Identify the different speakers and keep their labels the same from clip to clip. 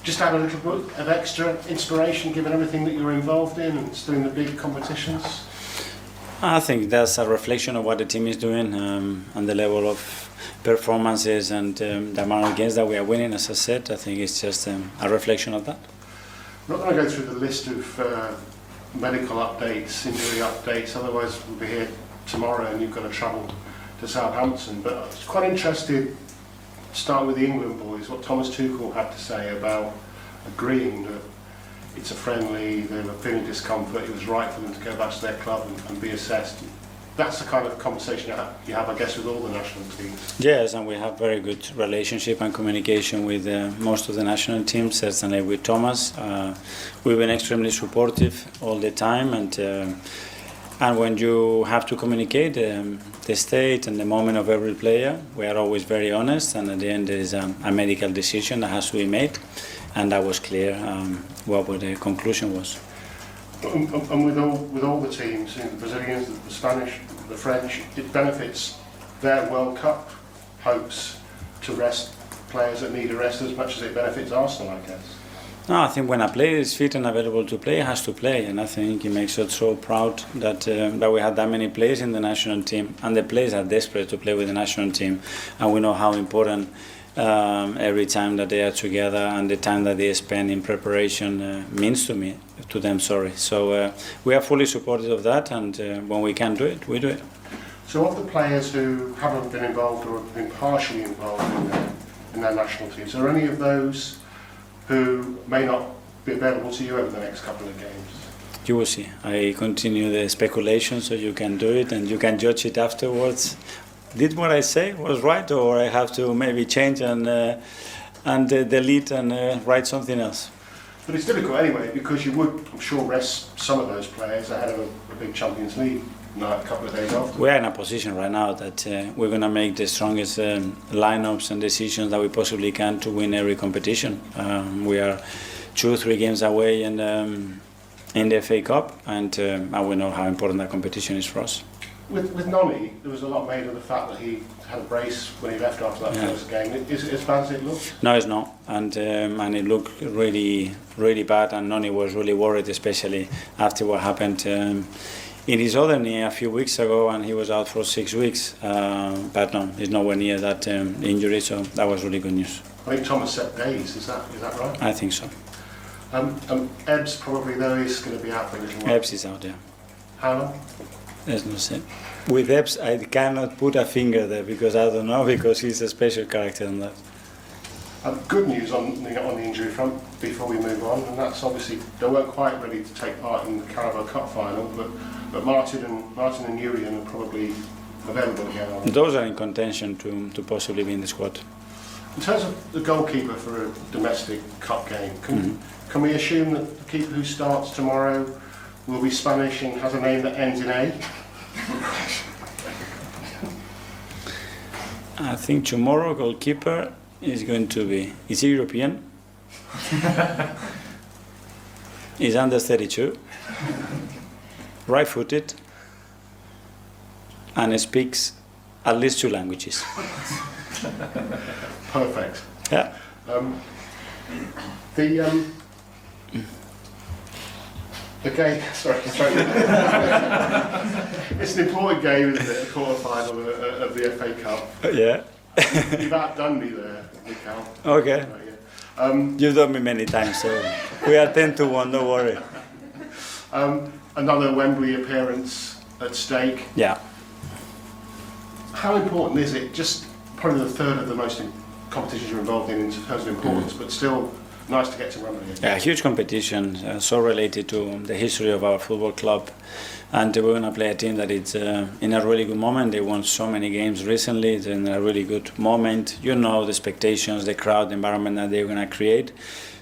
Speaker 1: just add a little bit of extra inspiration given everything that you're involved in and still in the big competitions?
Speaker 2: I think that's a reflection of what the team is doing and the level of performances and the amount of games that we are winning. As I said, I think it's just a reflection of that.
Speaker 1: I'm not going to go through the list of medical updates, injury updates, otherwise we'll be here tomorrow and you've got to travel to Southampton. But I was quite interested, starting with the England boys, what Thomas Tuchel had to say about agreeing that it's a friendly, they were feeling discomfort, it was right for them to go back to their club and be assessed. That's the kind of conversation you have, I guess, with all the national teams.
Speaker 2: Yes, and we have very good relationship and communication with most of the national teams, certainly with Thomas. We've been extremely supportive all the time, and when you have to communicate the state and the moment of every player, we are always very honest, and at the end there is a medical decision that has to be made, and that was clear what the conclusion was.
Speaker 1: And with all the teams, the Brazilians, the Spanish, the French, it benefits their World Cup hopes to rest players that need a rest as much as it benefits Arsenal, I guess.
Speaker 2: No, I think when a player is fit and available to play, he has to play, and I think it makes us so proud that we have that many players in the national team, and the players are desperate to play with the national team, and we know how important every time that they are together and the time that they spend in preparation means to them. So we are fully supportive of that, and when we can do it, we do it.
Speaker 1: So of the players who haven't been involved or have been partially involved in their national teams, are any of those who may not be available to you over the next couple of games?
Speaker 2: You will see. I continue the speculation, so you can do it and you can judge it afterwards. Did what I say was right, or I have to maybe change and delete and write something else?
Speaker 1: But it's difficult anyway, because you would, I'm sure, rest some of those players ahead of a big Champions League night a couple of days after.
Speaker 2: We are in a position right now that we're going to make the strongest lineups and decisions that we possibly can to win every competition. We are 2 or 3 games away in the FA Cup, and we know how important that competition is for us.
Speaker 1: With Noni, there was a lot made of the fact that he had a brace when he left after that first game. Is it as bad as it looked?
Speaker 2: No, it's not, and it looked really, really bad, and Noni was really worried, especially after what happened in his other knee a few weeks ago, and he was out for 6 weeks. But no, he's nowhere near that injury, so that was really good news.
Speaker 1: I think Thomas said days. Is that right?
Speaker 2: I think so.
Speaker 1: Ebbs probably though is going to be out for a little while.
Speaker 2: Ebbs is out, yeah.
Speaker 1: How long?
Speaker 2: There's no say. With Ebbs, I cannot put a finger there because I don't know, because he's a special character in that.
Speaker 1: Good news on the injury front before we move on, and that's obviously they weren't quite ready to take part in the Carabao Cup final, but Martin and Urian are probably available again. Aren't they?
Speaker 2: Those are in contention to possibly be in the squad.
Speaker 1: In terms of the goalkeeper for a domestic cup game, can we assume that the keeper who starts tomorrow will be Spanish and has a name that ends in A?
Speaker 2: I think tomorrow goalkeeper is going to be, is he European? He's under 32, right-footed, and speaks at least 2 languages.
Speaker 1: Perfect.
Speaker 2: Yeah.
Speaker 1: The game, sorry. It's an important game, isn't it? A quarter-final of the FA Cup.
Speaker 2: Yeah.
Speaker 1: You've outdone me there, Mikhail.
Speaker 2: Okay.
Speaker 1: Right, yeah.
Speaker 2: You've done me many times, so we are 10-1, don't worry.
Speaker 1: Another Wembley appearance at stake.
Speaker 2: Yeah.
Speaker 1: How important is it? Just probably the third of the most competitions you're involved in terms of importance, but still nice to get to Wembley.
Speaker 2: Yeah, huge competition, so related to the history of our football club, and we're going to play a team that is in a really good moment. They won so many games recently. It's in a really good moment. You know, the expectations, the crowd, the environment that they're going to create.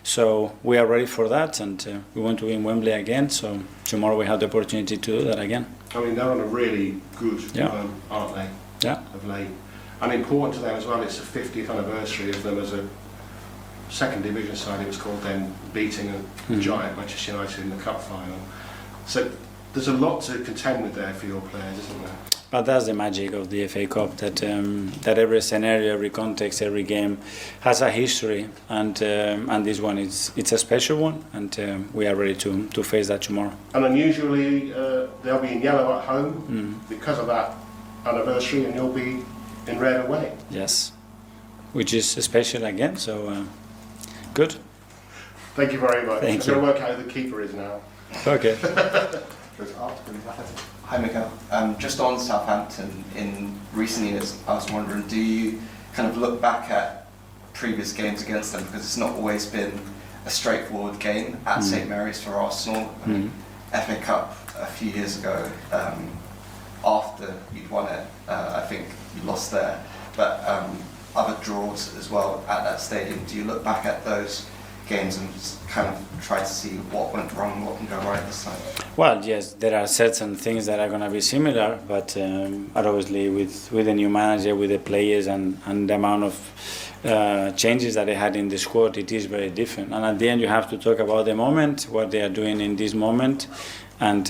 Speaker 2: So we are ready for that, and we want to win Wembley again. So tomorrow we have the opportunity to do that again.
Speaker 1: I mean, they're on a really good run, aren't they?
Speaker 2: Yeah.
Speaker 1: Of late. And important to them as well, it's the 50th anniversary of them as a second division side, it was called, then beating a giant Manchester United in the cup final. So there's a lot to contend with there for your players, isn't there?
Speaker 2: But that's the magic of the FA Cup, that that every scenario, every context, every game has a history, and this one it's a special one, and we are ready to face that tomorrow.
Speaker 1: And unusually, they'll be in yellow at home because of that anniversary, and you'll be in red away.
Speaker 2: Yes, which is special again. So good.
Speaker 1: Thank you very much.
Speaker 2: Thank
Speaker 1: I'm going
Speaker 2: you.
Speaker 1: to work out who the keeper is now.
Speaker 2: Okay.
Speaker 3: Hi, Mikel. Just on Southampton, in recent years, I was wondering, do you kind of look back at previous games against them, because it's not always been a straightforward game at St Mary's for Arsenal? I mean, FA Cup a few years ago, after you'd won it, I think you lost there, but other draws as well at that stadium. Do you look back at those games and just kind of try to see what went wrong, what can go right this time?
Speaker 2: Well, yes, there are certain things that are going to be similar, but obviously with the new manager, with the players, and the amount of changes that they had in the squad, it is very different. And at the end, you have to talk about the moment, what they are doing in this moment, and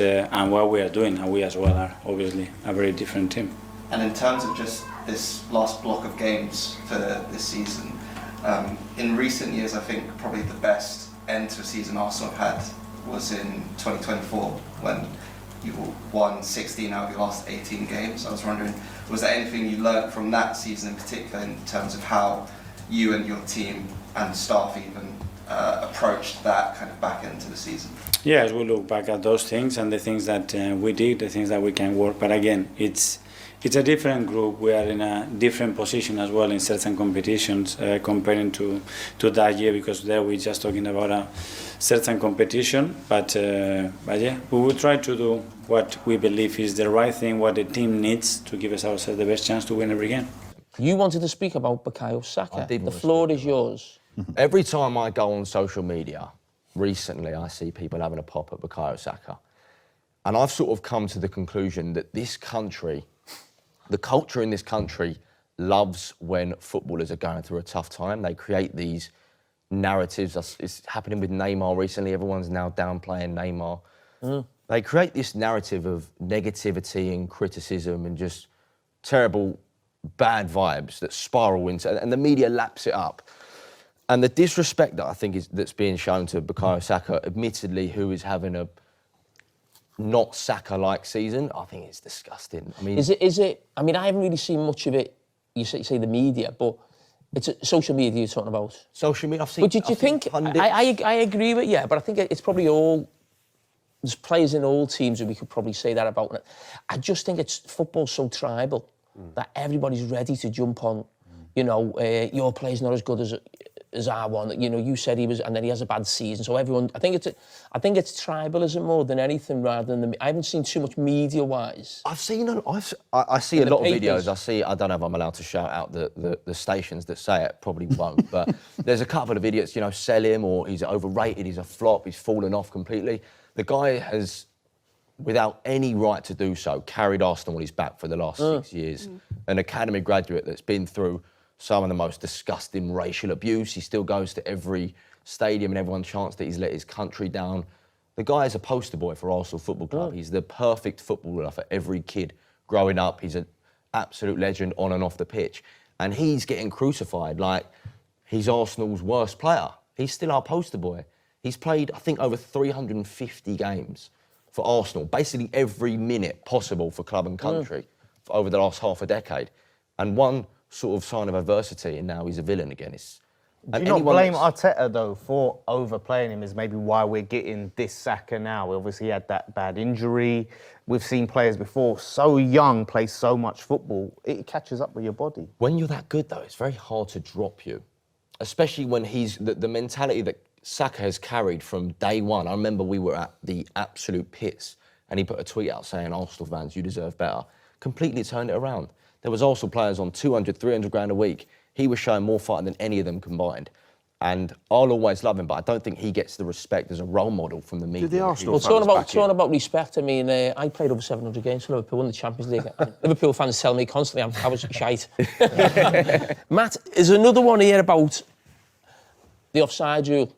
Speaker 2: what we are doing. And we as well are obviously a very different team.
Speaker 3: And in terms of just this last block of games for this season, in recent years, I think probably the best end to a season Arsenal have had was in 2024, when you won 16 out of your last 18 games. I was wondering, was there anything you learned from that season in particular in terms of how you and your team and staff even approached that kind of back into the season?
Speaker 2: Yes, we look back at those things and the things that we did, the things that we can work. But again, it's a different group. We are in a different position as well in certain competitions comparing to that year, because there we're just talking about a certain competition. But yeah, we will try to do what we believe is the right thing, what the team needs to give us ourselves the best chance to win every game.
Speaker 4: You wanted to speak about Bukayo Saka.
Speaker 5: I did
Speaker 4: The
Speaker 5: want to
Speaker 4: floor is yours.
Speaker 5: Every time I go on social media, recently I see people having a pop at Bukayo Saka. And I've sort of come to the conclusion that this country, the culture in this country, loves when footballers are going through a tough time. They create these narratives. It's happening with Neymar recently. Everyone's now downplaying Neymar. They create this narrative of negativity and criticism and just terrible, bad vibes that spiral into, and the media laps it up. And the disrespect that I think that's being shown to Bukayo Saka, admittedly, who is having a not Saka-like season, I think it's disgusting. I mean,
Speaker 4: Is it? I mean, I haven't really seen much of it. You say the media, but it's social media you're talking about.
Speaker 5: social media, I've seen.
Speaker 4: But did you think? I agree with you, but I think it's probably all. There's players in all teams who we could probably say that about. I just think football's so tribal that everybody's ready to jump on. You know, your player's not as good as our one. You know, you said he was, and then he has a bad season. So everyone, I think it's tribalism more than anything, rather than I haven't seen too much media-wise.
Speaker 5: I see a lot of
Speaker 4: papers.
Speaker 5: videos. I don't know if I'm allowed to shout out the stations that say it, probably won't, but there's a couple of idiots, you know, sell him, or he's overrated, he's a flop, he's fallen off completely. The guy has, without any right to do so, carried Arsenal on his back for the last 6 years. An academy graduate that's been through some of the most disgusting racial abuse. He still goes to every stadium and everyone chants that he's let his country down. The guy is a poster boy for Arsenal Football Club. He's the perfect footballer for every kid growing up. He's an absolute legend on and off the pitch. And he's getting crucified like he's Arsenal's worst player. He's still our poster boy. He's played, I think, over 350 games for Arsenal, basically every minute possible for club and country for over the last half a decade. And one sort of sign of adversity, and now he's a villain again.
Speaker 6: Do you not blame Arteta, though, for overplaying him, is maybe why we're getting this Saka now? Obviously, he had that bad injury. We've seen players before, so young, play so much football. It catches up with your body.
Speaker 5: When you're that good, though, it's very hard to drop you, especially when he's the mentality that Saka has carried from day one. I remember we were at the absolute pits, and he put a tweet out saying, Arsenal fans, you deserve better. Completely turned it around. There was also players on 200, 300 grand a week. He was showing more fight than any of them combined. And I'll always love him, but I don't think he gets the respect as a role model from the media.
Speaker 6: the Arsenal
Speaker 4: Well,
Speaker 6: fans
Speaker 4: talking about respect, I mean, I played over 700 games for Liverpool in the Champions League. Liverpool fans tell me constantly I was shite. Matt, there's another one here about the offside rule.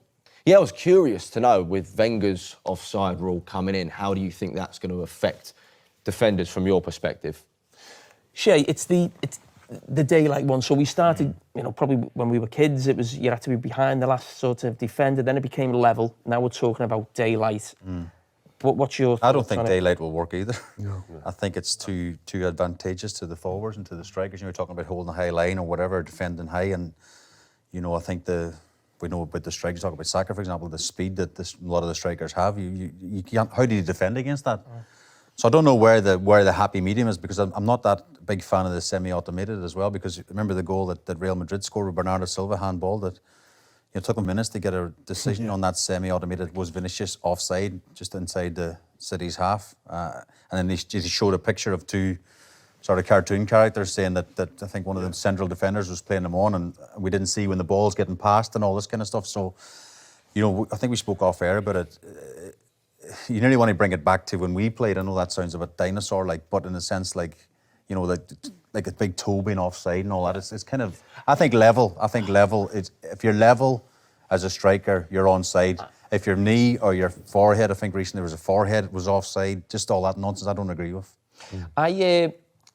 Speaker 5: Yeah, I was curious to know, with Wenger's offside rule coming in, how do you think that's going to affect defenders from your perspective?
Speaker 4: Shay, it's the daylight one. So we started, probably when we were kids, it was you had to be behind the last sort of defender. Then it became level. Now we're talking about daylight. What's your thoughts
Speaker 7: I don't think
Speaker 4: on it?
Speaker 7: daylight will work either. No. I think it's too advantageous to the forwards and to the strikers. You're talking about holding a high line or whatever, defending high, and I think we know about the strikers. Talk about Saka, for example, the speed that a lot of the strikers have. You can't. How do you defend against that? So I don't know where the happy medium is, because I'm not that big fan of the semi-automated as well. Because remember the goal that Real Madrid scored with Bernardo Silva handball that. It took them minutes to get a decision on that semi-automated. Was Vinicius offside just inside the City's half? And then he showed a picture of two sort of cartoon characters saying that I think one of the central defenders was playing them on, and we didn't see when the ball's getting passed and all this kind of stuff. So, I think we spoke off air about it. You nearly want to bring it back to when we played. I know that sounds a bit dinosaur-like, but in a sense, like a big toe being offside and all that. It's kind of, I think level. If you're level as a striker, you're onside. If your knee or your forehead, I think recently there was a forehead was offside. Just all that nonsense I don't agree with.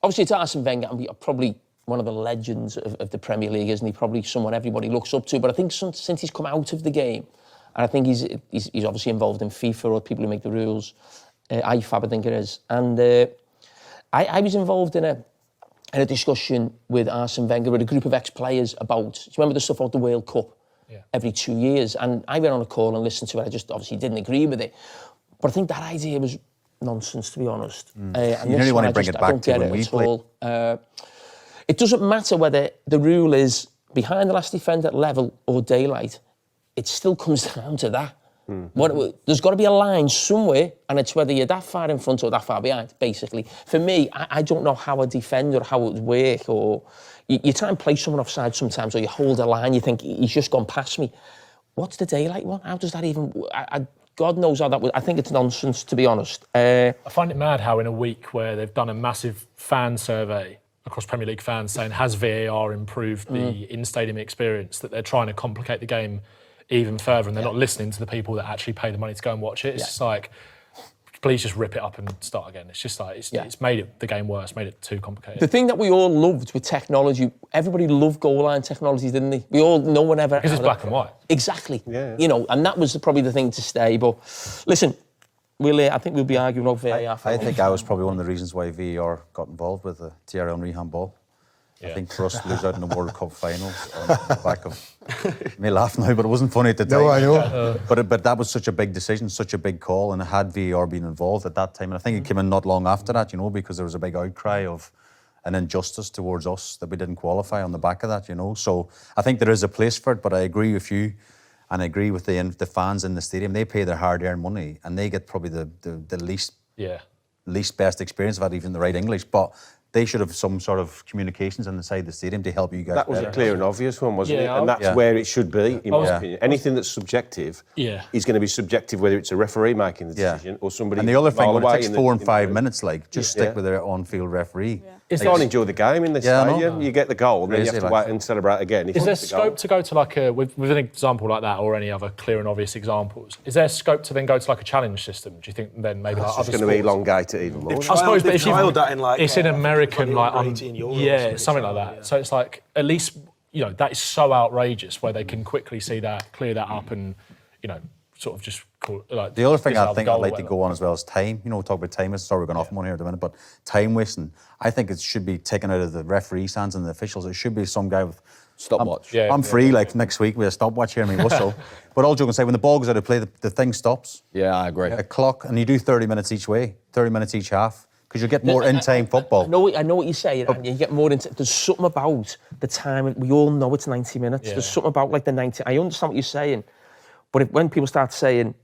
Speaker 4: Obviously it's Arsene Wenger, and probably one of the legends of the Premier League, isn't he? Probably someone everybody looks up to. But I think since he's come out of the game, and I think he's obviously involved in FIFA or people who make the rules, IFAB I think it is, and I was involved in a discussion with Arsene Wenger with a group of ex-players about, do you remember the stuff about the World Cup? Yeah. Every 2 years, and I went on a call and listened to it. I just obviously didn't agree with it, but I think that idea was nonsense, to be honest. And
Speaker 7: you really want to bring it back to when we played.
Speaker 4: It doesn't matter whether the rule is behind the last defender, level or daylight. It still comes down to that. There's got to be a line somewhere, and it's whether you're that far in front or that far behind, basically. For me, I don't know how a defender, how it would work, or you try and play someone offside sometimes, or you hold a line, you think, he's just gone past me. What's the daylight one? How does that even... God knows how that would... I think it's nonsense, to be honest.
Speaker 8: I find it mad how in a week where they've done a massive fan survey across Premier League fans saying, has VAR improved the in-stadium experience, that they're trying to complicate the game even further, and they're not listening to the people that actually pay the money to go and watch it. It's just like, please just rip it up and start again. It's just like, it's made the game worse, made it too complicated.
Speaker 4: The thing that we all loved with technology, everybody loved goal line technology, didn't they? No one ever...
Speaker 8: Because it's black and white.
Speaker 4: Exactly. Yeah. And that was probably the thing to stay. But listen, I think we'll be arguing over VAR.
Speaker 7: I think I was probably one of the reasons why VAR got involved with the Thierry Henry handball. I think for us to lose out in the World Cup finals on the back of... me laugh now, but it wasn't funny at the time.
Speaker 9: No, I know.
Speaker 7: But that was such a big decision, such a big call, and it had VAR been involved at that time. And I think it came in not long after that, because there was a big outcry of an injustice towards us that we didn't qualify on the back of that, So I think there is a place for it, but I agree with you, and I agree with the fans in the stadium. They pay their hard-earned money, and they get probably the least best experience of that, even the right English. But they should have some sort of communications inside the stadium to help you guys.
Speaker 9: That was a clear and obvious one, wasn't it? And that's where it should be, in my opinion. Anything that's subjective is going to be subjective, whether it's a referee making the decision or somebody.
Speaker 7: And the other thing, when it takes 4 and 5 minutes, just stick with their on-field referee.
Speaker 9: It's not enjoy the game in the stadium. You get the goal, and then you have to wait and celebrate again.
Speaker 8: Is there scope to go to with an example like that, or any other clear and obvious examples? Is there scope to then go to a challenge system? Do you think then maybe
Speaker 9: it's just going to elongate it even more?
Speaker 8: I suppose, but it's in American
Speaker 10: Euros,
Speaker 8: something like that. So it's like, at least that is so outrageous where they can quickly see that, clear that up, and sort of just call it,
Speaker 7: the other thing I think I'd like to go on as well is time. We'll talk about time. Sorry, we're going off one here at the minute, but time wasting. I think it should be taken out of the referees' hands and the officials. It should be some guy with
Speaker 5: stopwatch.
Speaker 7: I'm free next week with a stopwatch here, me whistle. But all joking aside, when the ball goes out of play, the thing stops.
Speaker 5: Yeah, I agree.
Speaker 7: A clock, and you do 30 minutes each way, 30 minutes each half. Because you get more in-time football.
Speaker 4: I know what you're saying, and you get more into... There's something about the time... We all know it's 90 minutes. There's something about, the 90... I understand what you're saying, but when people start saying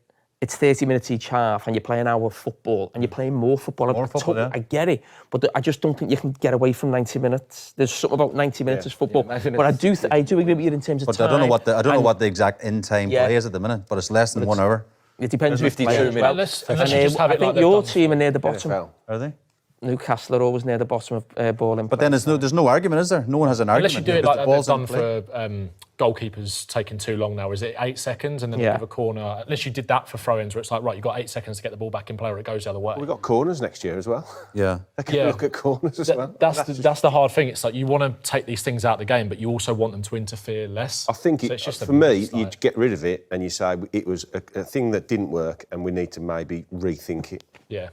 Speaker 4: it's 30 minutes each half and you're playing our football and you're playing more football, I get it, but I just don't think you can get away from 90 minutes. There's something about 90 minutes as football. But I do agree with you in terms of time.
Speaker 7: But I don't know what the exact in-time play is at the minute, but it's less than 1 hour.
Speaker 4: It depends on 52 minutes.
Speaker 8: I think
Speaker 4: your team are near the bottom.
Speaker 7: Are they?
Speaker 4: Newcastle are always near the bottom of ball in.
Speaker 7: But then there's no argument, is there? No one has an argument.
Speaker 8: Unless you do it like they've done for goalkeepers taking too long now? Is it 8 seconds and then they give a corner? Unless you did that for throw-ins, where it's like, right, you've got 8 seconds to get the ball back in play or it goes the other way.
Speaker 9: We've got corners next year as well.
Speaker 7: Yeah.
Speaker 9: They can look at corners as well.
Speaker 8: That's the hard thing. It's like you want to take these things out of the game, but you also want them to interfere less.
Speaker 9: I think
Speaker 8: so it's just
Speaker 9: for me, you'd get rid of it and you say it was a thing that didn't work and we need to maybe rethink it.
Speaker 8: Yeah.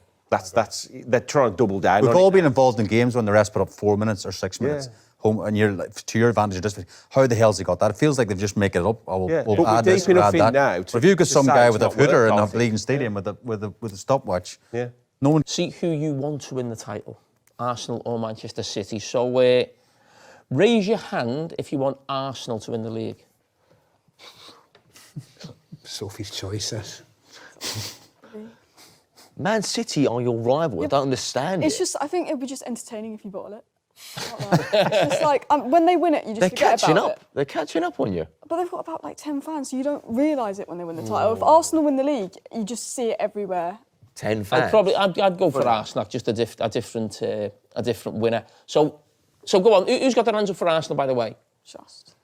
Speaker 9: They're trying to double down.
Speaker 7: We've all been involved in games when the rest put up 4 minutes or 6 minutes. Home, and you're like, to your advantage, just how the hell's he got that? It feels like they've just make it up. We'll add this or add that. But if you've got some guy with a hooter in a bleeding stadium with a stopwatch, no one.
Speaker 4: See who you want to win the title, Arsenal or Manchester City. So raise your hand if you want Arsenal to win the league.
Speaker 10: Sophie's choices.
Speaker 5: Man City are your rival. I don't understand
Speaker 11: It's
Speaker 5: it.
Speaker 11: just, I think it would be just entertaining if you bottle it. It's just like, when they win it, you just
Speaker 5: They're
Speaker 11: forget
Speaker 5: catching
Speaker 11: about
Speaker 5: up.
Speaker 11: it.
Speaker 5: They're catching up on you.
Speaker 11: But they've got about like 10 fans, so you don't realise it when they win the title. If Arsenal win the league, you just see it everywhere.
Speaker 5: 10 fans.
Speaker 4: I'd go for Arsenal, just a different winner. So go on. Who's got their hands up for Arsenal, by the way?
Speaker 11: Just.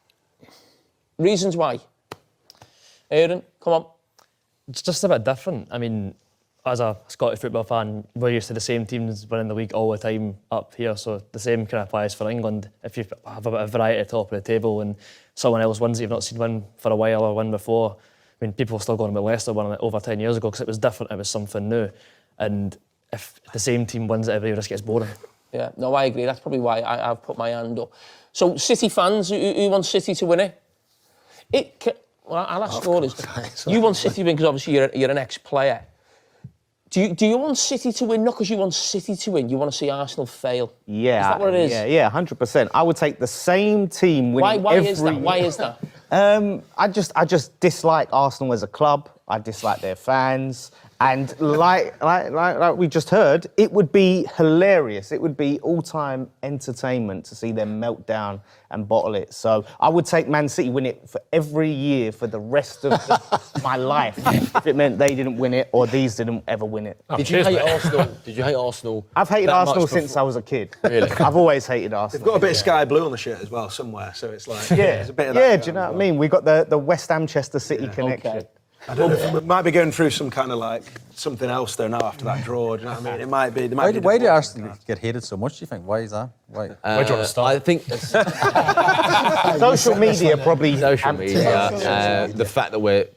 Speaker 4: Reasons why? Aaron, come on.
Speaker 12: It's just a bit different. I mean, as a Scottish football fan, we're used to the same teams winning the league all the time up here, so the same kind of applies for England. If you have a bit of variety at the top of the table and someone else wins that you've not seen win for a while or win before, I mean, people are still going about Leicester winning it over 10 years ago because it was different, it was something new. And if the same team wins it every year, it just gets boring.
Speaker 4: Yeah, no, I agree. That's probably why I've put my hand up. So, City fans, who wants City to win it? Well, I'll ask you all this. You want City to win because obviously you're an ex-player. Do you want City to win? Not because you want City to win. You want to see Arsenal fail.
Speaker 6: Yeah,
Speaker 4: is that what it is?
Speaker 6: Yeah, 100%. I would take the same team winning
Speaker 4: Why
Speaker 6: every
Speaker 4: is that? Why is that?
Speaker 6: I just dislike Arsenal as a club. I dislike their fans. And like we just heard, it would be hilarious. It would be all-time entertainment to see them melt down and bottle it. So I would take Man City win it for every year for the rest of my life if it meant they didn't win it or these didn't ever win it.
Speaker 5: Did you hate Arsenal? Did you hate Arsenal?
Speaker 6: I've hated Arsenal since I was a kid.
Speaker 5: Really?
Speaker 6: I've always hated Arsenal.
Speaker 10: They've got a bit of sky blue on the shirt as well somewhere, so it's like
Speaker 6: there's
Speaker 10: a bit of that.
Speaker 6: do you know what I mean? We got the West Ham Chester City connection.
Speaker 4: Okay.
Speaker 10: I don't know if we might be going through some kind of like something else there now after that draw. Do you know what I mean? It might be.
Speaker 7: Why do Arsenal get hated so much? Do you think? Why is that? Why?
Speaker 8: Where do you want to start?
Speaker 5: I think
Speaker 6: Social media probably.
Speaker 5: social media, the fact that we're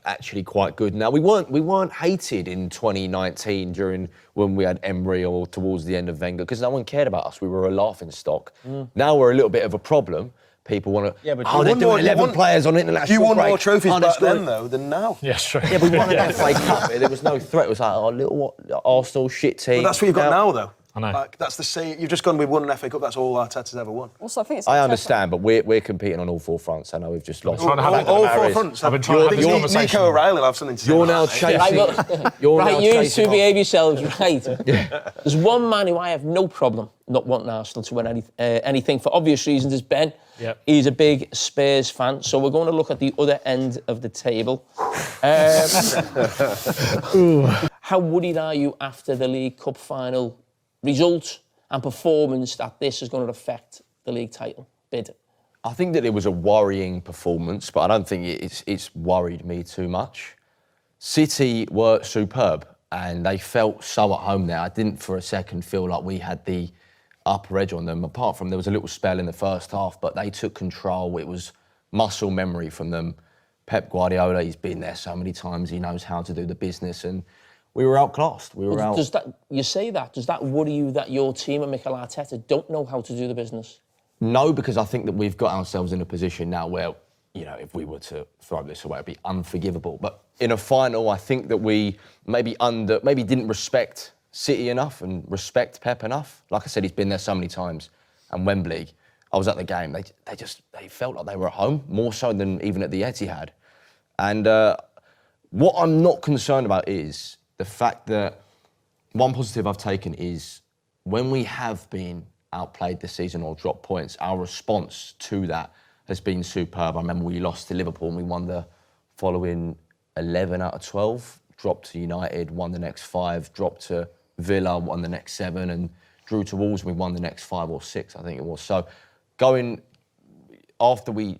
Speaker 5: actually quite good now. We weren't hated in 2019 when we had Emery or towards the end of Wenger because no one cared about us. We were a laughing stock. Now we're a little bit of a problem. People want to.
Speaker 6: Yeah, but
Speaker 5: they're doing 11 players on international
Speaker 10: You won
Speaker 5: break.
Speaker 10: more trophies
Speaker 5: Oh,
Speaker 10: back
Speaker 5: they're
Speaker 10: then, though, than now.
Speaker 8: Yeah, sure.
Speaker 5: Yeah, we won an FA Cup. There was no threat. It was like, little Arsenal shit team.
Speaker 10: But that's what you've got now, though.
Speaker 8: I know.
Speaker 10: Like, that's the same. You've just gone. We won an FA Cup. That's all Arteta's ever won.
Speaker 11: Also, I think it's.
Speaker 5: I
Speaker 11: Arteta.
Speaker 5: understand, but we're competing on all four fronts. I know we've just lost.
Speaker 8: trying to have
Speaker 10: All four fronts.
Speaker 8: I've been trying to have this conversation.
Speaker 10: Nico O'Reilly will have something to say.
Speaker 5: You're now
Speaker 10: about that.
Speaker 5: chasing. You're
Speaker 4: Right,
Speaker 5: now
Speaker 4: you
Speaker 5: chasing
Speaker 4: two behave yourselves, right? There's one man who I have no problem not wanting Arsenal to win anything for obvious reasons is Ben.
Speaker 8: Yep.
Speaker 4: He's a big Spurs fan, so we're going to look at the other end of the table. How worried are you after the League Cup final result and performance that this is going to affect the league title bid?
Speaker 5: I think that it was a worrying performance, but I don't think it's worried me too much. City were superb and they felt so at home there. I didn't for a second feel like we had the upper edge on them, apart from there was a little spell in the first half, but they took control. It was muscle memory from them. Pep Guardiola, he's been there so many times, he knows how to do the business, and we were outclassed.
Speaker 4: You say that, does that worry you that your team and Mikel Arteta don't know how to do the business?
Speaker 5: No, because I think that we've got ourselves in a position now where, if we were to throw this away, it'd be unforgivable. But in a final, I think that we maybe didn't respect City enough and respect Pep enough. Like I said, he's been there so many times. And Wembley, I was at the game, they felt like they were at home, more so than even at the Etihad. And what I'm not concerned about is the fact that one positive I've taken is when we have been outplayed this season or dropped points, our response to that has been superb. I remember we lost to Liverpool and we won the following 11 out of 12, dropped to United, won the next 5, dropped to Villa, won the next 7, and drew to Wolves, we won the next 5 or 6, I think it was. So going after we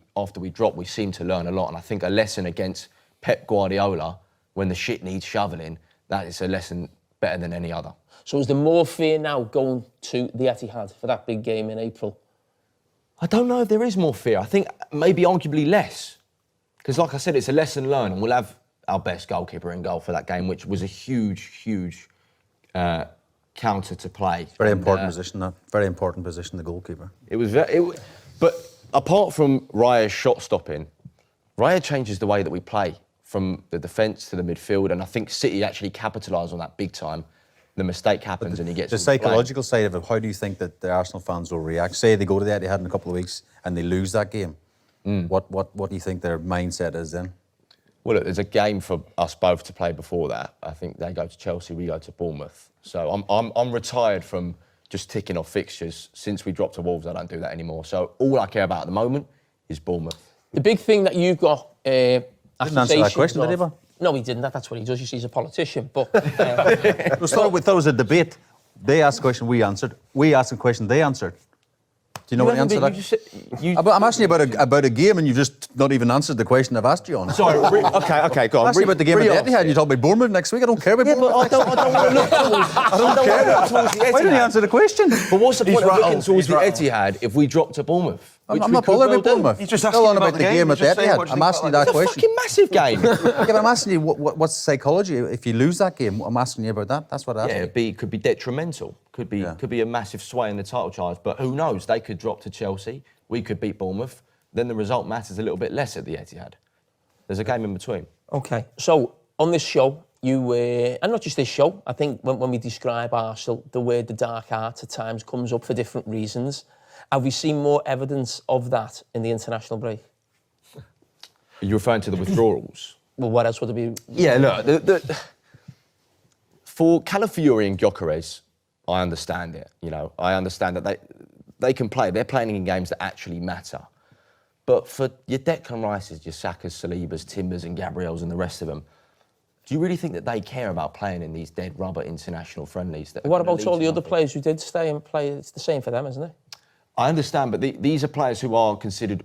Speaker 5: drop, we seem to learn a lot. And I think a lesson against Pep Guardiola, when the shit needs shoveling, that is a lesson better than any other.
Speaker 4: So is there more fear now going to the Etihad for that big game in April?
Speaker 5: I don't know if there is more fear. I think maybe arguably less. Because like I said, it's a lesson learned, and we'll have our best goalkeeper in goal for that game, which was a huge counter to play.
Speaker 7: Very important position, that. Very important position, the goalkeeper.
Speaker 5: It was but apart from Raya's shot stopping, Raya changes the way that we play from the defence to the midfield, and I think City actually capitalise on that big time. The mistake happens and he gets...
Speaker 7: The psychological side of it, how do you think that the Arsenal fans will react? Say they go to the Etihad in a couple of weeks and they lose that game. What do you think their mindset is then?
Speaker 5: Well, look, there's a game for us both to play before that. I think they go to Chelsea, we go to Bournemouth. So I'm retired from just ticking off fixtures. Since we dropped to Wolves, I don't do that anymore. So all I care about at the moment is Bournemouth.
Speaker 4: The big thing that you've got...
Speaker 7: Didn't answer that question, did he, Ivan?
Speaker 4: No, he didn't. That's what he does. You see, he's a politician. But
Speaker 7: we thought it was a debate. They asked a question, we answered. We asked a question, they answered. Do you know what the answer to that? I'm asking you about a game, and you've just not even answered the question I've asked you on.
Speaker 5: Sorry. Okay, go on.
Speaker 7: I'm asking you about the game at the Etihad. You talk about Bournemouth next week. I don't care about Bournemouth.
Speaker 5: But I don't want to look towards. I don't care. Towards the Etihad.
Speaker 7: Why didn't you answer the question?
Speaker 5: But what's the point of looking towards the Etihad if we drop to Bournemouth?
Speaker 7: I'm not bothered about Bournemouth.
Speaker 10: He's just
Speaker 7: still
Speaker 10: asking
Speaker 7: on about the game at the Etihad. I'm asking you that question.
Speaker 5: It's a fucking massive game.
Speaker 7: Yeah, but I'm asking you what's the psychology if you lose that game. I'm asking you about that. That's what I asked.
Speaker 5: Yeah, could be detrimental. Could be a massive sway in the title charge. But who knows? They could drop to Chelsea. We could beat Bournemouth. Then the result matters a little bit less at the Etihad. There's a game in between.
Speaker 4: Okay. So on this show, you and not just this show. I think when we describe Arsenal, the word the dark art at times comes up for different reasons. Have we seen more evidence of that in the international break?
Speaker 5: Are you referring to the withdrawals?
Speaker 4: Well, what else would there be?
Speaker 5: Yeah, look, for Calafiori and Gyökeres, I understand it. You know, I understand that they can play. They're playing in games that actually matter. But for your Declan Rices, your Sakas, Salibas, Timbers and Gabriels and the rest of them, do you really think that they care about playing in these dead rubber international friendlies?
Speaker 4: What about all the other players who did stay and play? It's the same for them, isn't it?
Speaker 5: I understand, but these are players who are considered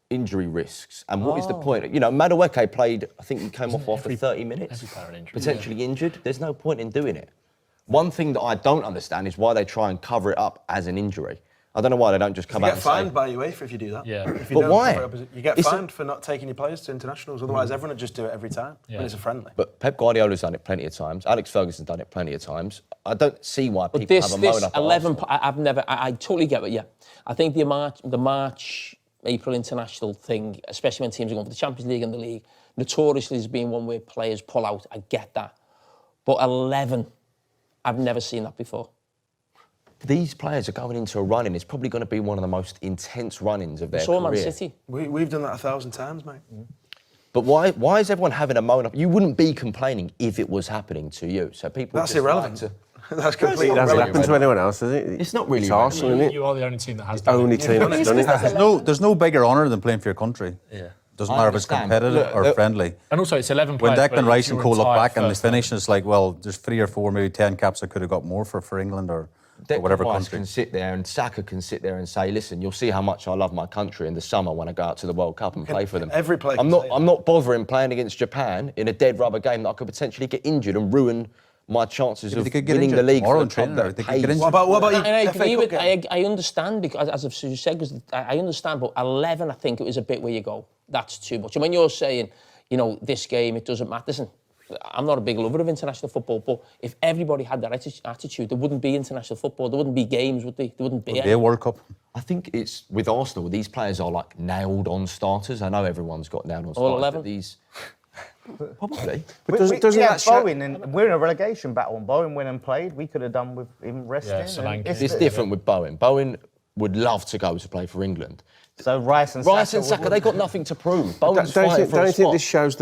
Speaker 5: injury risks. And what is the point? You know, Madueke played, I think he came off after 30 minutes, potentially injured. There's no point in doing it. One thing that I don't understand is why they try and cover it up as an injury. I don't know why they don't just come out and say...
Speaker 10: You get fined by UEFA if you do that.
Speaker 8: Yeah.
Speaker 5: But why?
Speaker 10: You get fined for not taking your players to internationals. Otherwise, everyone would just do it every time when it's a friendly.
Speaker 5: But Pep Guardiola's done it plenty of times. Alex Ferguson's done it plenty of times. I don't see why people have a moan up at
Speaker 4: 11... I totally get it, yeah. I think the March, April international thing, especially when teams are going for the Champions League and the League, notoriously has been one where players pull out. I get that. But 11, I've never seen that before.
Speaker 5: These players are going into a run-in. It's probably going to be one of the most intense run-ins of their career.
Speaker 4: Man City.
Speaker 10: We've done that 1,000 times, mate.
Speaker 5: But why is everyone having a moan up? You wouldn't be complaining if it was happening to you. So people...
Speaker 10: That's irrelevant. That's completely
Speaker 9: irrelevant. It hasn't happened to anyone else, has it?
Speaker 5: It's not really
Speaker 9: It's Arsenal, isn't it?
Speaker 8: You are the only team that has done it.
Speaker 9: Only team that's done it.
Speaker 7: There's no bigger honour than playing for your country.
Speaker 8: Yeah.
Speaker 7: Doesn't matter if it's competitive or friendly.
Speaker 8: And also, it's 11
Speaker 7: When
Speaker 8: players.
Speaker 7: Declan Rice and Cole look back and they finish, it's like, well, there's 3 or 4, maybe 10 caps I could have got more for England or whatever
Speaker 5: Rice
Speaker 7: country.
Speaker 5: can sit there and Saka can sit there and say, listen, you'll see how much I love my country in the summer when I go out to the World Cup and play for them.
Speaker 10: Every player
Speaker 5: I'm not bothering playing against Japan in a dead rubber game that I could potentially get injured and ruin my chances of winning the league for a club that pays.
Speaker 10: What about you?
Speaker 4: And I agree with... I understand, because as I've said, I understand, but 11, I think it was a bit where you go, that's too much. And when you're saying, you know, this game, it doesn't matter, listen, I'm not a big lover of international football, but if everybody had that attitude, there wouldn't be international football, there wouldn't be games, would they? There wouldn't be
Speaker 7: a World Cup.
Speaker 5: I think it's, with Arsenal, these players are like nailed-on starters. I know everyone's got nailed-on starters.
Speaker 4: All 11?
Speaker 5: But these... Probably.
Speaker 9: But doesn't that show...
Speaker 6: Bowen, and we're in a relegation battle, and Bowen went and played. We could have done with him resting.
Speaker 5: It's different with Bowen. Bowen would love to go to play for England.
Speaker 6: So Rice and
Speaker 5: Saka, they got nothing to prove. Bowen's
Speaker 9: don't
Speaker 5: fighting for a
Speaker 9: you think
Speaker 5: spot.
Speaker 9: this shows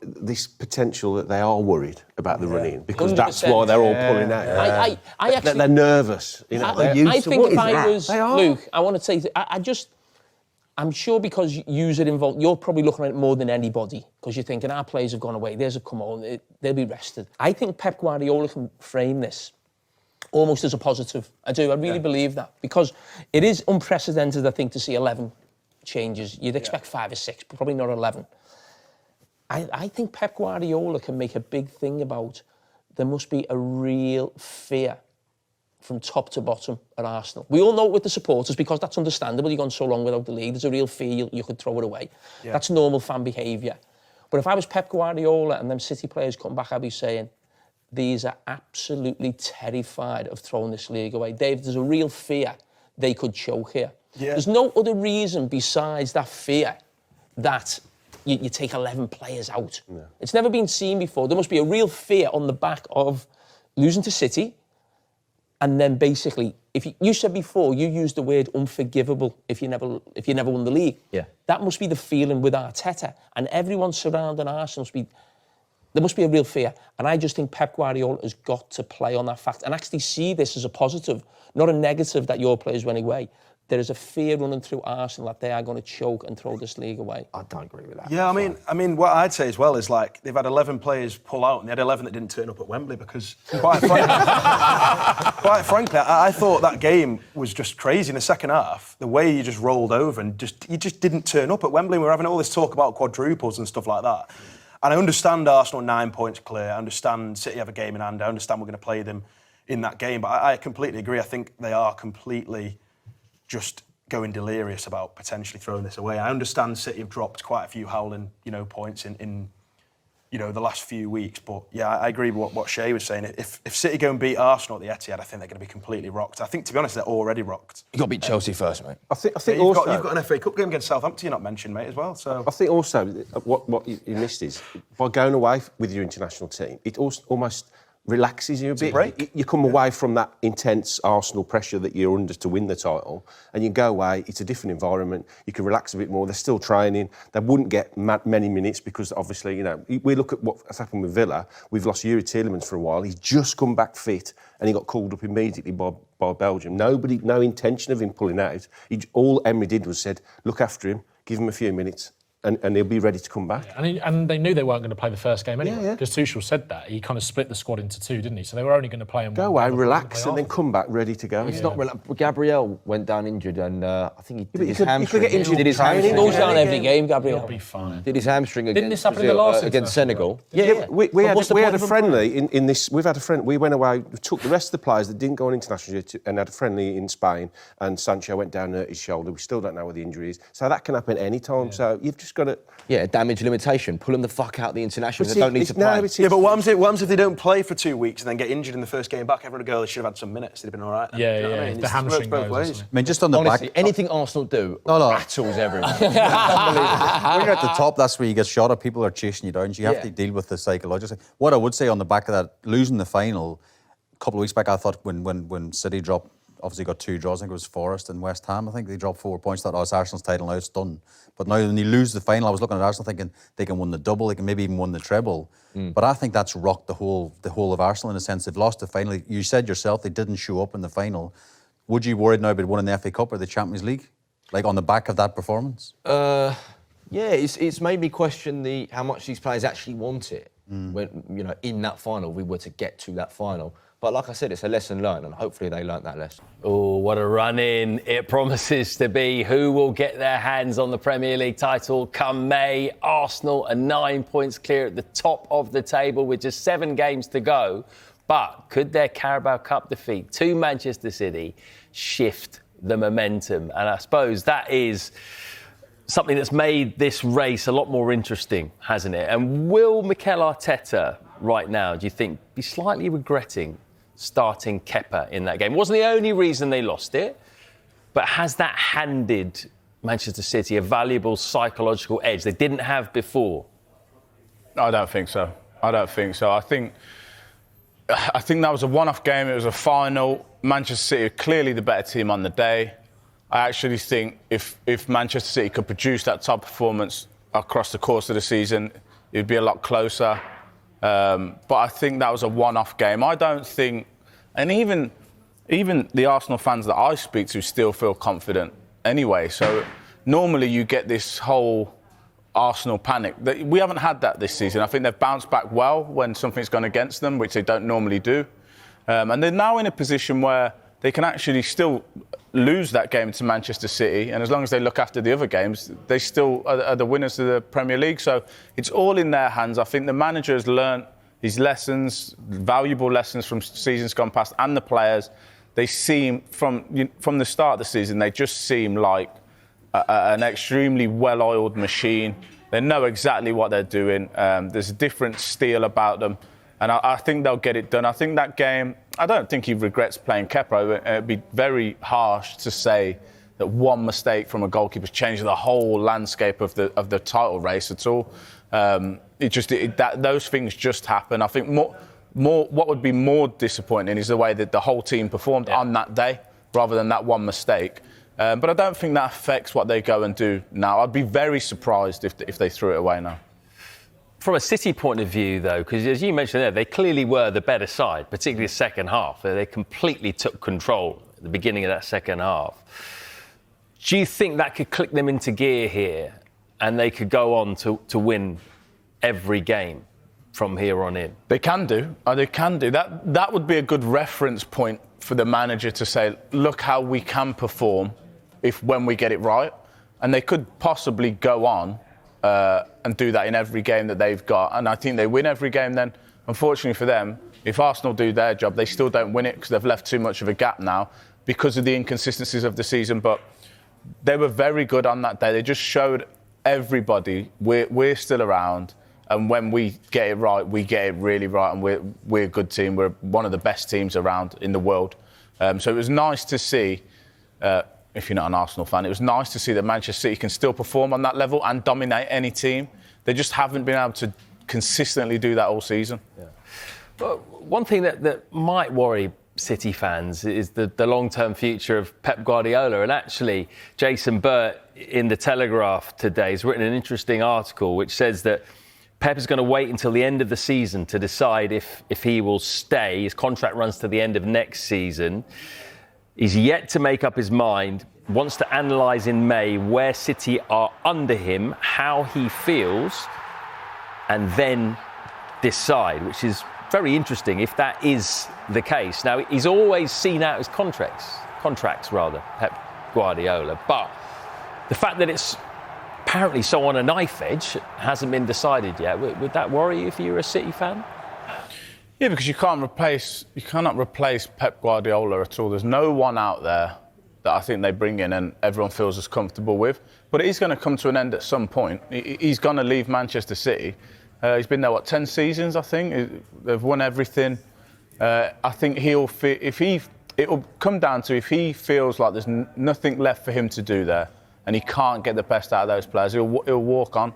Speaker 9: this potential that they are worried about the run-in? Because that's why they're all pulling out.
Speaker 4: I actually...
Speaker 9: They're nervous. You know,
Speaker 4: I think if I was Luke, I want to say, I'm sure because you're involved, you're probably looking at it more than anybody because you're thinking our players have gone away, theirs have come on, they'll be rested. I think Pep Guardiola can frame this almost as a positive. I do, I really believe that because it is unprecedented, I think, to see 11 changes. You'd expect 5 or 6, but probably not 11. I think Pep Guardiola can make a big thing about there must be a real fear from top to bottom at Arsenal. We all know it with the supporters because that's understandable. You've gone so long without the league. There's a real fear you could throw it away. Yeah. That's normal fan behaviour. But if I was Pep Guardiola and them City players come back, I'd be saying, these are absolutely terrified of throwing this league away. Dave, there's a real fear they could choke here. Yeah. There's no other reason besides that fear that you take 11 players out. No. It's never been seen before. There must be a real fear on the back of losing to City, and then basically, if you said before, you used the word unforgivable if you never won the league. Yeah. That must be the feeling with Arteta, and everyone surrounding Arsenal there must be a real fear. And I just think Pep Guardiola has got to play on that fact and actually see this as a positive, not a negative that your players went away. There is a fear running through Arsenal that they are going to choke and throw this league away.
Speaker 10: I don't agree with that. Yeah, I mean, what I'd say as well is like they've had 11 players pull out, and they had 11 that didn't turn up at Wembley because, quite frankly, I thought that game was just crazy in the second half. The way you just rolled over and you just didn't turn up at Wembley. We were having all this talk about quadruples and stuff like that. And I understand Arsenal 9 points clear. I understand City have a game in hand. I understand we're going to play them in that game. But I completely agree. I think they are completely just going delirious about potentially throwing this away. I understand City have dropped quite a few howling, points in the last few weeks. But yeah, I agree with what Shay was saying. If City go and beat Arsenal at the Etihad, I think they're going to be completely rocked. I think, to be honest, they're already rocked.
Speaker 5: You got to beat Chelsea first, mate.
Speaker 9: I think also
Speaker 10: you've got an FA Cup game against Southampton. You're not mentioned, mate, as well. So
Speaker 9: I think also what you missed is by going away with your international team, it almost relaxes you a bit. You come away from that intense Arsenal pressure that you're under to win the title, and you go away. It's a different environment. You can relax a bit more. They're still training. They wouldn't get many minutes because obviously, we look at what's happened with Villa. We've lost Yuri Tielemans for a while. He's just come back fit, and he got called up immediately by Belgium. No intention of him pulling out. All Emery did was said, look after him, give him a few minutes. And he'll be ready to come back.
Speaker 8: Yeah, and they knew they weren't going to play the first game anyway. Because Tuchel said that. He kind of split the squad into two, didn't he? So they were only going to play him.
Speaker 9: Go away, relax, and then come back ready to go.
Speaker 5: It's not Gabriel went down injured, and I think he did his hamstring.
Speaker 9: He
Speaker 4: goes down every game, Gabriel.
Speaker 8: He'll be fine.
Speaker 5: Did his hamstring
Speaker 8: Didn't this happen in the last
Speaker 5: against Senegal?
Speaker 9: Yeah, we had a friendly in this. We've had a friend. We went away, we took the rest of the players that didn't go on international and had a friendly in Spain, and Sancho went down hurt his shoulder. We still don't know where the injury is. So that can happen any time. Yeah. So you've just got to.
Speaker 5: Yeah, damage limitation. Pull them the fuck out the internationals. They don't need to play.
Speaker 10: But what happens if they don't play for 2 weeks and then get injured in the first game back? Everyone would go, they should have had some minutes. They'd have been all right.
Speaker 8: Yeah. The hamstring goes.
Speaker 7: I mean, just on the
Speaker 5: Honestly,
Speaker 7: back...
Speaker 5: anything Arsenal do rattles everyone.
Speaker 7: When you're at the top, that's where you get shot at. People are chasing you down. So you have to deal with the psychological... What I would say on the back of that, losing the final, a couple of weeks back, I thought when City dropped, obviously got 2 draws, I think it was Forest and West Ham, I think they dropped 4 points, thought, it's Arsenal's title now, it's done. But now when you lose the final, I was looking at Arsenal thinking they can win the double, they can maybe even win the treble. But I think that's rocked the whole of Arsenal in a sense. They've lost the final. You said yourself they didn't show up in the final. Would you worried now about winning the FA Cup or the Champions League? Like on the back of that performance?
Speaker 5: Yeah, it's made me question how much these players actually want it. When, in that final, we were to get to that final. But like I said, it's a lesson learned, and hopefully they learnt that lesson.
Speaker 13: Oh, what a run-in it promises to be. Who will get their hands on the Premier League title come May? Arsenal are 9 points clear at the top of the table with just 7 games to go. But could their Carabao Cup defeat to Manchester City shift the momentum? And I suppose that is something that's made this race a lot more interesting, hasn't it? And will Mikel Arteta right now, do you think, be slightly regretting starting Kepa in that game? It wasn't the only reason they lost it, but has that handed Manchester City a valuable psychological edge they didn't have before?
Speaker 14: I don't think so. I think that was a one-off game. It was a final. Manchester City are clearly the better team on the day. I actually think if Manchester City could produce that top performance across the course of the season, it would be a lot closer. But I think that was a one-off game. I don't think, and even the Arsenal fans that I speak to still feel confident anyway. So normally you get this whole Arsenal panic. We haven't had that this season. I think they've bounced back well when something's gone against them, which they don't normally do. And they're now in a position where they can actually still lose that game to Manchester City, and as long as they look after the other games, they still are the winners of the Premier League. So it's all in their hands. I think the manager has learnt his lessons, valuable lessons from seasons gone past, and the players. They seem, from the start of the season, they just seem like an extremely well-oiled machine. They know exactly what they're doing. There's a different steel about them. And I think they'll get it done. I think that game, I don't think he regrets playing Kepa. It'd be very harsh to say that one mistake from a goalkeeper's changed the whole landscape of the title race at all. Those things just happen. I think what would be more disappointing is the way that the whole team performed on that day, rather than that one mistake. But I don't think that affects what they go and do now. I'd be very surprised if they threw it away now.
Speaker 13: From a City point of view, though, because as you mentioned there, they clearly were the better side, particularly the second half. They completely took control at the beginning of that second half. Do you think that could click them into gear here and they could go on to win every game from here on in?
Speaker 14: They can do. They can do. That would be a good reference point for the manager to say, look how we can perform when we get it right. And they could possibly go on and do that in every game that they've got. And I think they win every game then. Unfortunately for them, if Arsenal do their job, they still don't win it because they've left too much of a gap now because of the inconsistencies of the season. But they were very good on that day. They just showed everybody we're still around. And when we get it right, we get it really right. And we're a good team. We're one of the best teams around in the world. So it was nice to see... if you're not an Arsenal fan, it was nice to see that Manchester City can still perform on that level and dominate any team. They just haven't been able to consistently do that all season.
Speaker 13: Yeah. But one thing that might worry City fans is the long-term future of Pep Guardiola. And actually, Jason Burt in The Telegraph today has written an interesting article which says that Pep is going to wait until the end of the season to decide if he will stay. His contract runs to the end of next season. He's yet to make up his mind, wants to analyse in May where City are under him, how he feels, and then decide, which is very interesting if that is the case. Now, he's always seen out his contracts, Pep Guardiola, but the fact that it's apparently so on a knife edge hasn't been decided yet. Would that worry you if you're a City fan?
Speaker 14: Yeah, because you cannot replace Pep Guardiola at all. There's no one out there that I think they bring in and everyone feels as comfortable with. But it is going to come to an end at some point. He's going to leave Manchester City. He's been there, 10 seasons, I think. They've won everything. I think it'll come down to if he feels like there's nothing left for him to do there and he can't get the best out of those players, he'll walk on.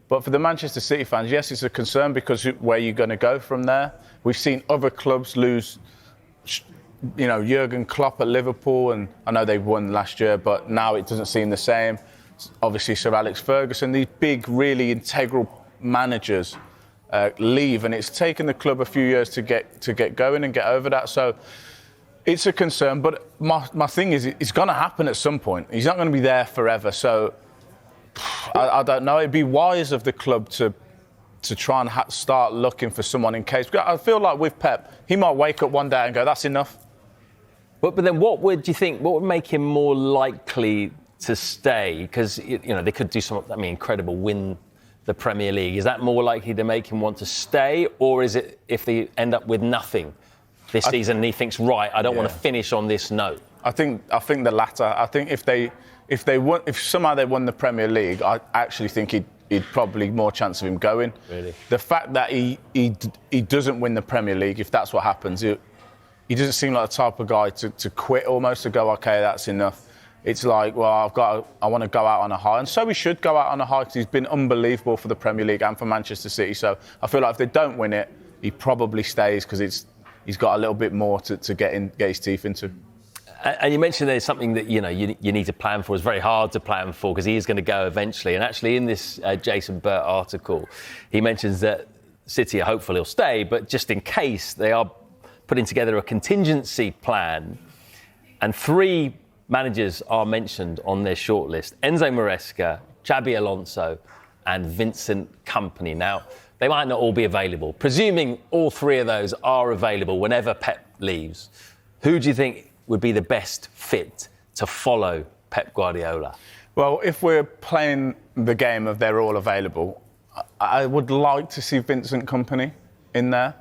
Speaker 14: But for the Manchester City fans, yes, it's a concern because where you're going to go from there. We've seen other clubs lose, Jurgen Klopp at Liverpool, and I know they won last year, but now it doesn't seem the same. Obviously, Sir Alex Ferguson, these big, really integral managers leave, and it's taken the club a few years to get going and get over that. So it's a concern, but my thing is, it's going to happen at some point. He's not going to be there forever, so... I don't know. It'd be wise of the club to try and start looking for someone in case. I feel like with Pep, he might wake up one day and go, "That's enough."
Speaker 13: But then, what would make him more likely to stay? Because they could do something incredible, win the Premier League. Is that more likely to make him want to stay, or is it if they end up with nothing this season and he thinks, right, I don't want to finish on this note?
Speaker 14: I think the latter. I think if somehow they won the Premier League, I actually think he'd probably more chance of him going.
Speaker 13: Really?
Speaker 14: The fact that he doesn't win the Premier League, if that's what happens, he doesn't seem like the type of guy to quit almost, to go, okay, that's enough. It's like, well, I want to go out on a high. And so he should go out on a high because he's been unbelievable for the Premier League and for Manchester City. So I feel like if they don't win it, he probably stays because he's got a little bit more to get his teeth into.
Speaker 13: And you mentioned there's something that you need to plan for. It's very hard to plan for because he is going to go eventually. And actually, in this Jason Burt article, he mentions that City are hopeful he'll stay, but just in case, they are putting together a contingency plan. And 3 managers are mentioned on their shortlist: Enzo Maresca, Xabi Alonso, and Vincent Kompany. Now, they might not all be available. Presuming all 3 of those are available whenever Pep leaves, who do you think would be the best fit to follow Pep Guardiola?
Speaker 14: Well, if we're playing the game of they're all available, I would like to see Vincent Kompany in there.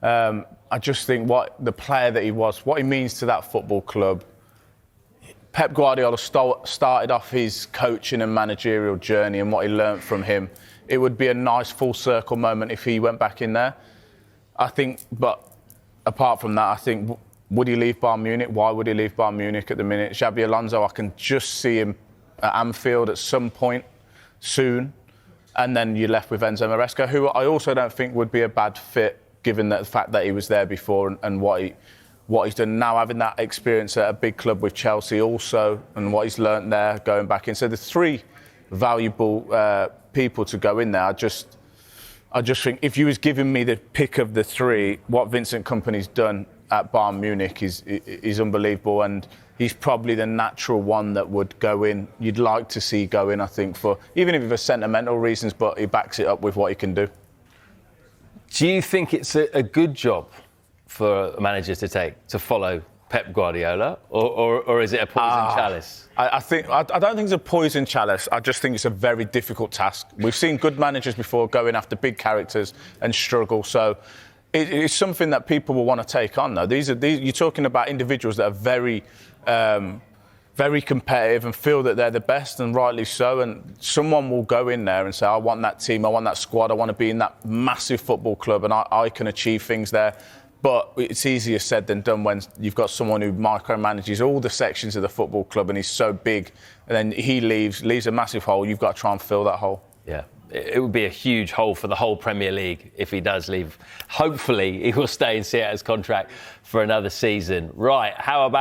Speaker 14: I just think what the player that he was, what he means to that football club. Pep Guardiola started off his coaching and managerial journey and what he learnt from him. It would be a nice full circle moment if he went back in there. I think, but apart from that, I think, would he leave Bayern Munich? Why would he leave Bayern Munich at the minute? Xabi Alonso, I can just see him at Anfield at some point soon. And then you're left with Enzo Maresca, who I also don't think would be a bad fit, given the fact that he was there before and what he's done now, having that experience at a big club with Chelsea also, and what he's learnt there going back in. So the three valuable people to go in there. I just think if you was giving me the pick of the three, what Vincent Kompany's done at Bayern Munich is unbelievable, and he's probably the natural one that would go in. You'd like to see go in, I think, for even if for sentimental reasons, but he backs it up with what he can do.
Speaker 13: Do you think it's a good job for a manager to take, to follow Pep Guardiola, or is it a poison chalice?
Speaker 14: I don't think it's a poison chalice. I just think it's a very difficult task. We've seen good managers before going after big characters and struggle. So it's something that people will want to take on, though. You're talking about individuals that are very, very competitive and feel that they're the best, and rightly so. And someone will go in there and say, I want that team, I want that squad, I want to be in that massive football club, and I can achieve things there. But it's easier said than done when you've got someone who micromanages all the sections of the football club and he's so big, and then he leaves a massive hole. You've got to try and fill that hole.
Speaker 13: Yeah, it would be a huge hole for the whole Premier League if he does leave. Hopefully, he will stay and see out his contract for another season. Right, how about